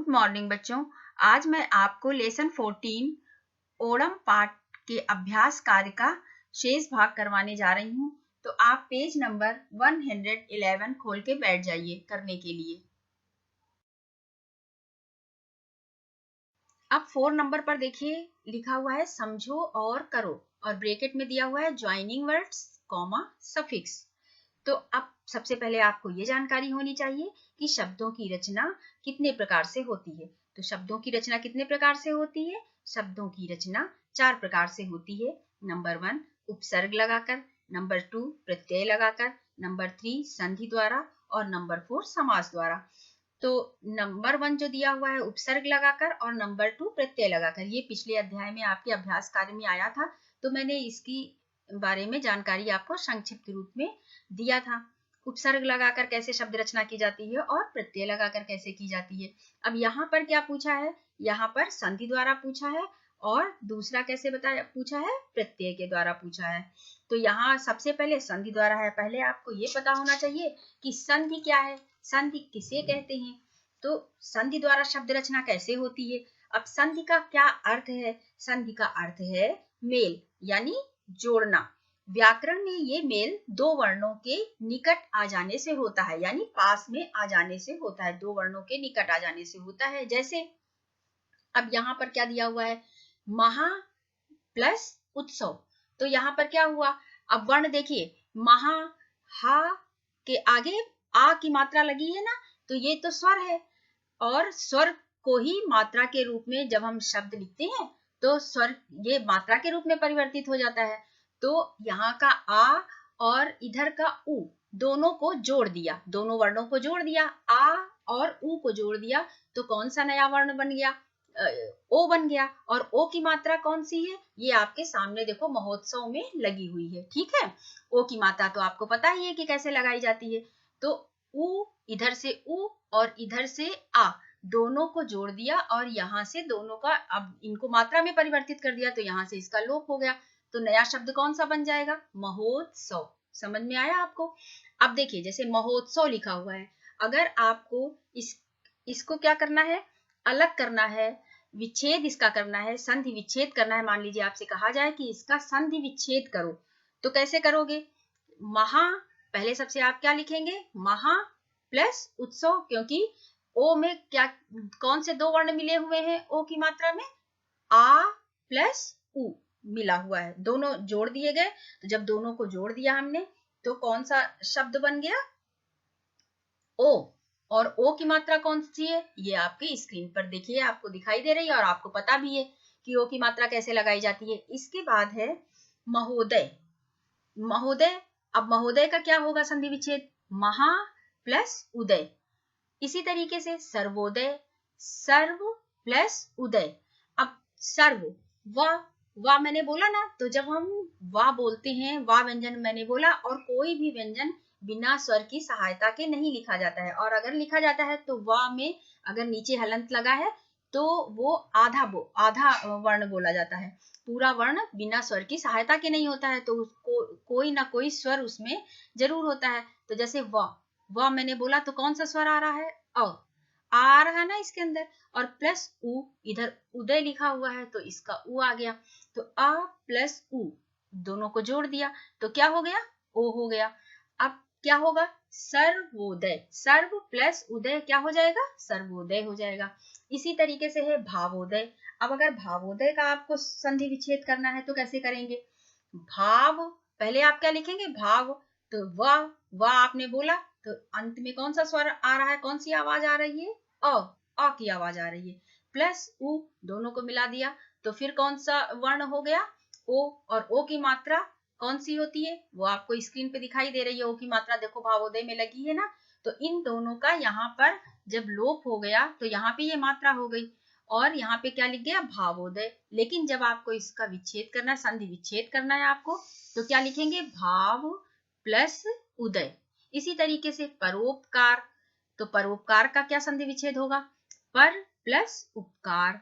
Good morning बच्चों। आज मैं आपको लेसन 14 ओणम पाठ के अभ्यास कार्य का शेष भाग करवाने जा रही हूँ। तो आप पेज नंबर 111 खोल के बैठ जाइए करने के लिए। अब 4 नंबर पर देखिए, लिखा हुआ है समझो और करो और ब्रैकेट में दिया हुआ है ज्वाइनिंग वर्ड्स कॉमा सफिक्स। तो अब सबसे पहले आपको ये जानकारी होनी चाहिए कि शब्दों की रचना कितने प्रकार से होती है। तो शब्दों की रचना कितने प्रकार से होती है? शब्दों की रचना 4 प्रकार से होती है। नंबर 1 उपसर्ग लगाकर, नंबर 2 प्रत्यय लगाकर, नंबर 3 संधि द्वारा और नंबर 4 समास द्वारा। तो नंबर 1 जो दिया हुआ है उपसर्ग लगाकर और नंबर 2 प्रत्यय लगाकर, ये पिछले अध्याय में आपके अभ्यास कार्य में आया था। तो मैंने इसकी बारे में जानकारी आपको संक्षिप्त रूप में दिया था। उपसर्ग लगाकर कैसे शब्द रचना की जाती है और प्रत्यय लगाकर कैसे की जाती है। अब यहाँ पर क्या पूछा है? यहाँ पर संधि द्वारा पूछा है और दूसरा कैसे बताया पूछा है? प्रत्यय के द्वारा पूछा है। तो यहाँ सबसे पहले संधि द्वारा है। पहले आपको ये पता होना चाहिए कि संधि क्या है, संधि किसे कहते हैं। तो संधि द्वारा शब्द रचना कैसे होती है। अब संधि का क्या अर्थ है? संधि का अर्थ है मेल यानी जोड़ना। व्याकरण में ये मेल दो वर्णों के निकट आ जाने से होता है, यानी पास में आ जाने से होता है, दो वर्णों के निकट आ जाने से होता है। जैसे अब यहाँ पर क्या दिया हुआ है? महा प्लस उत्सव। तो यहाँ पर क्या हुआ? अब वर्ण देखिए, महा हा के आगे आ की मात्रा लगी है ना, तो ये तो स्वर है और स्वर को ही मात्रा के रूप में जब हम शब्द लिखते हैं तो स्वर ये मात्रा के रूप में परिवर्तित हो जाता है। तो यहाँ का आ और इधर का उ दोनों को जोड़ दिया, दोनों वर्णों को जोड़ दिया, आ और उ को जोड़ दिया, तो कौन सा नया वर्ण बन गया? ओ बन गया। और ओ की मात्रा कौन सी है? ये आपके सामने देखो महोत्सव में लगी हुई है। ठीक है, ओ की मात्रा तो आपको पता ही है कि कैसे लगाई जाती है। तो उ, इधर से उ और इधर से आ, दोनों को जोड़ दिया और यहाँ से दोनों का अब इनको मात्रा में परिवर्तित कर दिया, तो यहाँ से इसका लोप हो गया। तो नया शब्द कौन सा बन जाएगा? महोत्सव। समझ में आया आपको? अब देखिए, जैसे महोत्सव लिखा हुआ है, अगर आपको इसको क्या करना है? अलग करना है, विच्छेद इसका करना है, संधि विच्छेद करना है। मान लीजिए आपसे कहा जाए कि इसका संधि विच्छेद करो, तो कैसे करोगे? महा, पहले सबसे आप क्या लिखेंगे? महा प्लस उत्सव, क्योंकि ओ में क्या कौन से दो वर्ण मिले हुए हैं? ओ की मात्रा में आ प्लस उ मिला हुआ है, दोनों जोड़ दिए गए। तो जब दोनों को जोड़ दिया हमने तो कौन सा शब्द बन गया? ओ। और ओ की मात्रा कौन सी है? ये आपकी स्क्रीन पर देखिए, आपको दिखाई दे रही है और आपको पता भी है कि ओ की मात्रा कैसे लगाई जाती है। इसके बाद है महोदय। महोदय, अब महोदय का क्या होगा संधि विच्छेद? महा प्लस उदय। इसी तरीके से सर्वोदय, सर्व प्लस उदय। अब सर्व, वा मैंने बोला ना, तो जब हम वा बोलते हैं, वा व्यंजन मैंने बोला, और कोई भी व्यंजन बिना स्वर की सहायता के नहीं लिखा जाता है। और अगर लिखा जाता है तो वा में अगर नीचे हलंत लगा है तो वो आधा वर्ण बोला जाता है, पूरा वर्ण बिना स्वर की सहायता के नहीं होता है, तो उसको कोई ना कोई स्वर उसमें जरूर होता है। तो जैसे व मैंने बोला तो कौन सा स्वर आ रहा है? अ आ रहा है ना इसके अंदर, और प्लस उ, इधर उदय लिखा हुआ है तो इसका उ आ गया। तो अ प्लस उ दोनों को जोड़ दिया तो क्या हो गया? ओ हो गया। अब क्या होगा? सर्वोदय, सर्व प्लस उदय क्या हो जाएगा? सर्वोदय हो जाएगा। इसी तरीके से है भावोदय। अब अगर भावोदय का आपको संधि विच्छेद करना है तो कैसे करेंगे? भाव, पहले आप क्या लिखेंगे? भाव। तो वाह आपने बोला तो अंत में कौन सा स्वर आ रहा है? कौन सी आवाज आ रही है? अ की आवाज आ रही है। प्लस उ, दोनों को मिला दिया तो फिर कौन सा वर्ण हो गया? ओ। और ओ की मात्रा कौन सी होती है? वो आपको स्क्रीन पे दिखाई दे रही है। ओ की मात्रा देखो भावोदय में लगी है ना, तो इन दोनों का यहाँ पर जब लोप हो गया तो यहाँ पे ये मात्रा हो गई और यहाँ पे क्या लिख गया? भावोदय। लेकिन जब आपको इसका विच्छेद करना है, संधि विच्छेद करना है आपको, तो क्या लिखेंगे? भाव प्लस उदय। इसी तरीके से परोपकार, तो परोपकार का क्या संधि विच्छेद होगा? पर प्लस उपकार।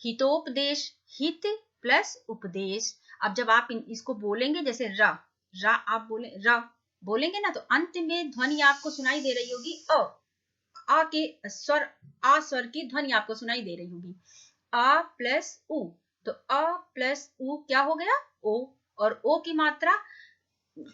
हितोपदेश, हित प्लस उपदेश। अब जब आप इसको बोलेंगे, जैसे रा आप बोले रा बोलेंगे ना, तो अंत में ध्वनि आपको सुनाई दे रही होगी अ। आ के स्वर, आ स्वर की ध्वनि आपको सुनाई दे रही होगी, आ प्लस उ, तो अ प्लस उ क्या हो गया, ओ, और ओ की मात्रा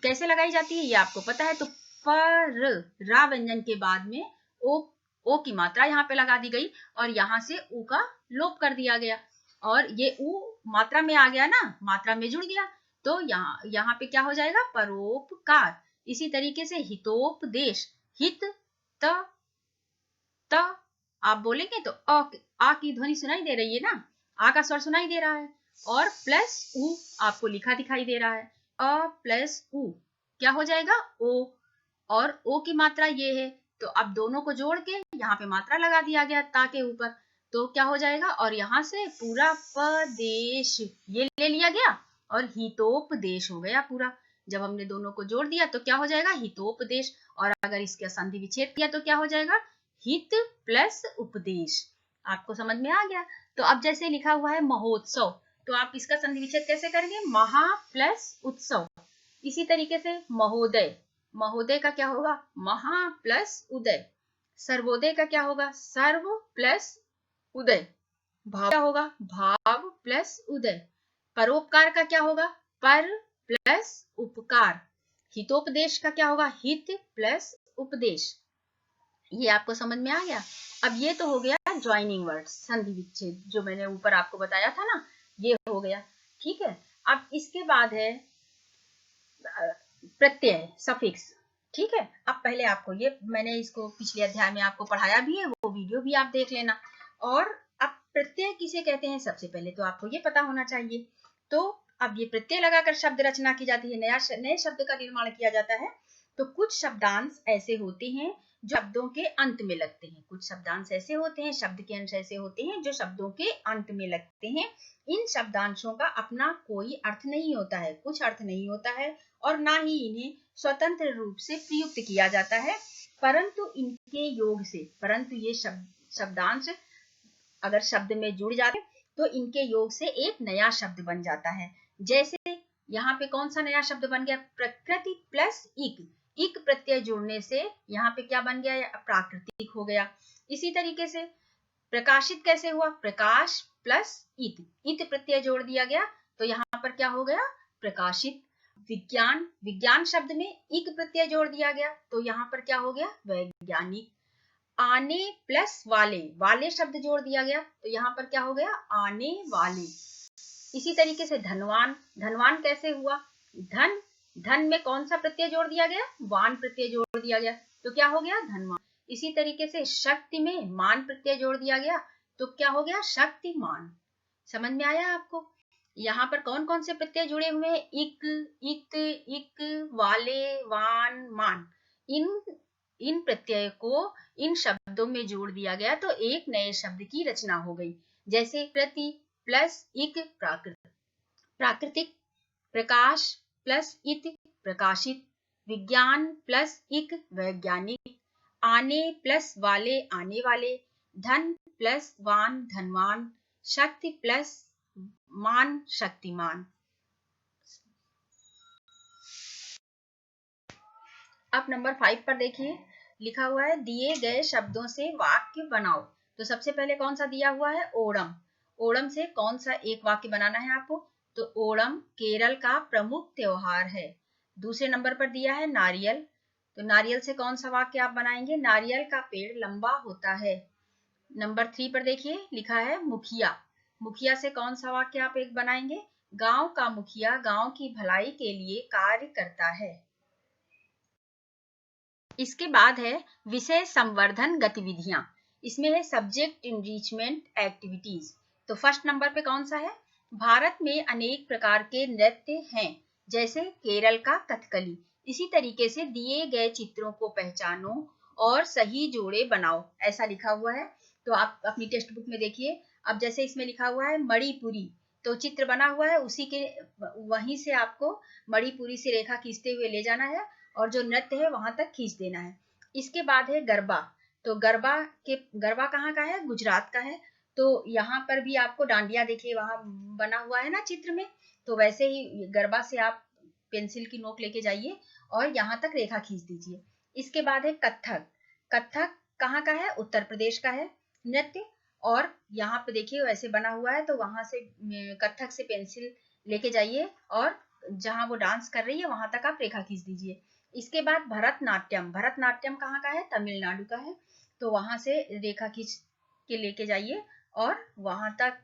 कैसे लगाई जाती है ये आपको पता है, तो पर, रा व्यंजन के बाद में ओ की मात्रा यहाँ पे लगा दी गई और यहाँ से उ का लोप कर दिया गया और ये उ मात्रा में आ गया ना, मात्रा में जुड़ गया, तो यहाँ पे क्या हो जाएगा, परोपकार। इसी तरीके से हितोपदेश, हित त त आप बोलेंगे तो आ की ध्वनि सुनाई दे रही है ना, आ का स्वर सुनाई दे रहा है और प्लस उ आपको लिखा दिखाई दे रहा है, अ प्लस उ क्या हो जाएगा, ओ, और ओ की मात्रा ये है, तो अब दोनों को जोड़ के यहाँ पे मात्रा लगा दिया गया ता के ऊपर, तो क्या हो जाएगा, और यहाँ से पूरा पदेश ये ले लिया गया और हितोपदेश हो गया पूरा। जब हमने दोनों को जोड़ दिया तो क्या हो जाएगा, हितोपदेश, और अगर इसका संधि विच्छेद किया तो क्या हो जाएगा, हित प्लस उपदेश। आपको समझ में आ गया। तो अब जैसे लिखा हुआ है महोत्सव, तो आप इसका संधि विच्छेद कैसे करेंगे, महा प्लस उत्सव। इसी तरीके से महोदय, महोदय का क्या होगा, महा प्लस उदय। सर्वोदय का क्या होगा, सर्व प्लस उदय। भाव क्या होगा, भाव प्लस उदय। परोपकार का क्या होगा, पर प्लस उपकार। हितोपदेश का क्या होगा, हित प्लस उपदेश। ये आपको समझ में आ गया। अब ये तो हो गया ज्वाइनिंग वर्ड, संधि विच्छेद, जो मैंने ऊपर आपको बताया था ना, ये हो गया। ठीक है, अब इसके बाद है प्रत्यय, सफिक्स। ठीक है, अब पहले आपको ये, मैंने इसको पिछले अध्याय में आपको पढ़ाया भी है, वो वीडियो भी आप देख लेना। और अब प्रत्यय किसे कहते हैं, सबसे पहले तो आपको ये पता होना चाहिए। तो अब ये प्रत्यय लगाकर शब्द रचना की जाती है, नए शब्द का निर्माण किया जाता है। तो कुछ शब्दांश ऐसे होते हैं जो शब्दों के अंत में लगते हैं, कुछ शब्दांश ऐसे होते हैं, शब्द के अंश ऐसे होते हैं जो शब्दों के अंत में लगते हैं। इन शब्दांशों का अपना कोई अर्थ नहीं होता है, कुछ अर्थ नहीं होता है, और ना ही इन्हें स्वतंत्र रूप से प्रयुक्त किया जाता है, परंतु इनके योग से, परंतु ये शब्दांश अगर शब्द में जुड़ जाते तो इनके योग से एक नया शब्द बन जाता है। जैसे यहाँ पे कौन सा नया शब्द बन गया, प्रकृति प्लस इक, इक प्रत्यय जुड़ने से यहाँ पे क्या बन गया, प्राकृतिक हो गया। इसी तरीके से प्रकाशित कैसे हुआ, प्रकाश प्लस इत प्रत्यय जोड़ दिया गया, तो यहाँ पर क्या हो गया, प्रकाशित। विज्ञान, विज्ञान शब्द में इक प्रत्यय जोड़ दिया गया, तो यहाँ पर क्या हो गया, वैज्ञानिक। आने प्लस वाले, वाले शब्द जोड़ दिया गया, तो यहाँ पर क्या हो गया, आने वाले। इसी तरीके से धनवान, धनवान कैसे हुआ, धन, धन में कौन सा प्रत्यय जोड़ दिया गया, वान प्रत्यय जोड़ दिया गया, तो क्या हो गया, धनवान। इसी तरीके से शक्ति में मान प्रत्यय जोड़ दिया गया, तो क्या हो गया, शक्तिमान। समझ में आया आपको। यहाँ पर कौन कौन से प्रत्यय जुड़े हुए हैं, इक, इत, इक, वाले, वान, मान। इन प्रत्यय को इन शब्दों में जोड़ दिया गया तो एक नए शब्द की रचना हो गई। जैसे प्रति प्लस इक, प्राकृतिक, प्रकाश प्लस इत, प्रकाशित, विज्ञान प्लस इक, वैज्ञानिक, आने प्लस वाले, आने वाले, धन प्लस वान, धनवान, शक्ति प्लस मान, शक्तिमान। अब नंबर 5 पर देखिए, लिखा हुआ है दिए गए शब्दों से वाक्य बनाओ। तो सबसे पहले कौन सा दिया हुआ है, ओणम। ओणम से कौन सा एक वाक्य बनाना है आपको, तो ओणम केरल का प्रमुख त्योहार है। दूसरे नंबर पर दिया है नारियल, तो नारियल से कौन सा वाक्य आप बनाएंगे, नारियल का पेड़ लंबा होता है। नंबर 3 पर देखिए लिखा है मुखिया, मुखिया से कौन सा वाक्य आप एक बनाएंगे, गांव का मुखिया गांव की भलाई के लिए कार्य करता है। इसके बाद है विषय संवर्धन गतिविधियां, इसमें है सब्जेक्ट इनरिचमेंट एक्टिविटीज। तो फर्स्ट नंबर पे कौन सा है, भारत में अनेक प्रकार के नृत्य हैं, जैसे केरल का कथकली। इसी तरीके से दिए गए चित्रों को पहचानो और सही जोड़े बनाओ, ऐसा लिखा हुआ है। तो आप अपनी टेक्स्ट बुक में देखिए। अब जैसे इसमें लिखा हुआ है मणिपुरी, तो चित्र बना हुआ है, उसी के वहीं से आपको मणिपुरी से रेखा खींचते हुए ले जाना है और जो नृत्य है वहां तक खींच देना है। इसके बाद है गरबा, तो गरबा कहाँ का है, गुजरात का है। तो यहाँ पर भी आपको डांडिया देखिए वहां बना हुआ है ना चित्र में, तो वैसे ही गरबा से आप पेंसिल की नोक लेके जाइए और यहाँ तक रेखा खींच दीजिए। इसके बाद है कथक, कथक कहाँ का है? उत्तर प्रदेश का है नृत्य। और यहाँ पे देखिए वैसे बना हुआ है, तो वहां से कथक से पेंसिल लेके जाइए और जहां वो डांस कर रही है वहां तक आप रेखा खींच दीजिए। इसके बाद भरतनाट्यम, भरतनाट्यम कहाँ का है? तमिलनाडु का है। तो वहां से रेखा खींच के लेके जाइए और वहां तक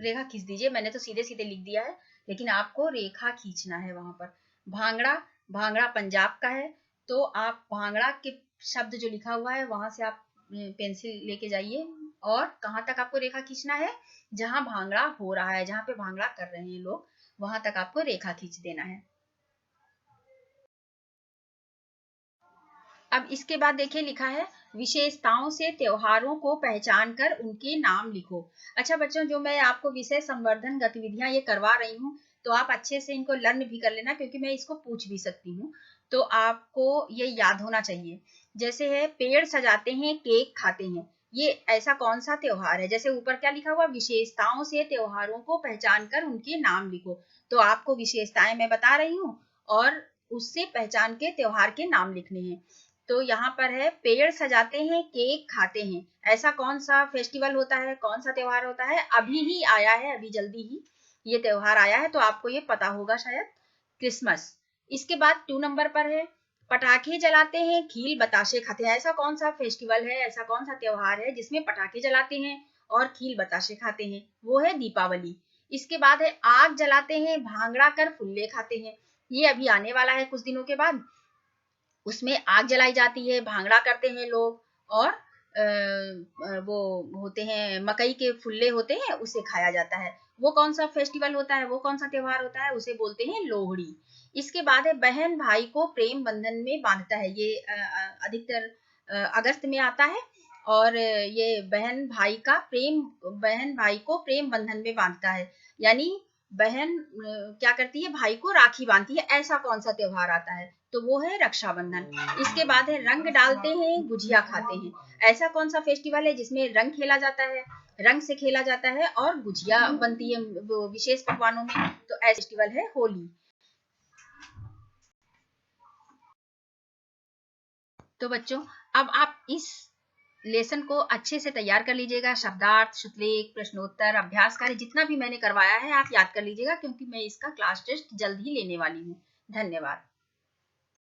रेखा खींच दीजिए। मैंने तो सीधे सीधे लिख दिया है, लेकिन आपको रेखा खींचना है वहां पर। भांगड़ा, भांगड़ा पंजाब का है, तो आप भांगड़ा के शब्द जो लिखा हुआ है वहां से आप पेंसिल लेके जाइए और कहाँ तक आपको रेखा खींचना है? जहां भांगड़ा हो रहा है, जहां पे भांगड़ा कर रहे हैं लोग, वहां तक आपको रेखा खींच देना है। अब इसके बाद देखिए लिखा है विशेषताओं से त्योहारों को पहचान कर उनके नाम लिखो। अच्छा बच्चों, जो मैं आपको विषय संवर्धन गतिविधियां ये करवा रही हूँ, तो आप अच्छे से इनको लर्न भी कर लेना, क्योंकि मैं इसको पूछ भी सकती हूँ, तो आपको ये याद होना चाहिए। जैसे है पेड़ सजाते हैं, केक खाते हैं, ये ऐसा कौन सा त्योहार है? जैसे ऊपर क्या लिखा हुआ, विशेषताओं से त्योहारों को पहचान कर उनके नाम लिखो। तो आपको विशेषताएं मैं बता रही हूँ और उससे पहचान के त्योहार के नाम लिखने हैं। तो यहाँ पर है पेड़ सजाते हैं, केक खाते हैं, ऐसा कौन सा फेस्टिवल होता है, कौन सा त्योहार होता है? अभी ही आया है, अभी जल्दी ही ये त्योहार आया है, तो आपको ये पता होगा शायद, क्रिसमस। इसके बाद 2 नंबर पर है पटाखे जलाते हैं, खील बताशे खाते हैं, ऐसा कौन सा फेस्टिवल है, ऐसा कौन सा त्योहार है जिसमें पटाखे जलाते हैं और खील बताशे खाते हैं? वो है दीपावली। इसके बाद है आग जलाते हैं, भांगड़ा कर फुल्ले खाते हैं, ये अभी आने वाला है कुछ दिनों के बाद। उसमें आग जलाई जाती है, भांगड़ा करते हैं लोग, और वो होते हैं मकई के फुल्ले होते हैं, उसे खाया जाता है। वो कौन सा फेस्टिवल होता है, वो कौन सा त्योहार होता है? उसे बोलते हैं लोहड़ी। इसके बाद है बहन भाई को प्रेम बंधन में बांधता है, ये अधिकतर अगस्त में आता है। और ये बहन भाई को प्रेम बंधन में बांधता है, यानी बहन क्या करती है, भाई को राखी बांधती है। ऐसा कौन सा त्योहार आता है? तो वो है रक्षाबंधन। इसके बाद है रंग डालते हैं, गुजिया खाते हैं, ऐसा कौन सा फेस्टिवल है जिसमें रंग खेला जाता है, रंग से खेला जाता है और गुजिया बनती है वो विशेष पकवानों में? तो ऐसा फेस्टिवल है होली। तो बच्चों, अब आप इस लेसन को अच्छे से तैयार कर लीजिएगा। शब्दार्थ, शुक्लेख, प्रश्नोत्तर, अभ्यास कार्य जितना भी मैंने करवाया है आप याद कर लीजिएगा, क्योंकि मैं इसका क्लास टेस्ट जल्द ही लेने वाली हूँ। धन्यवाद।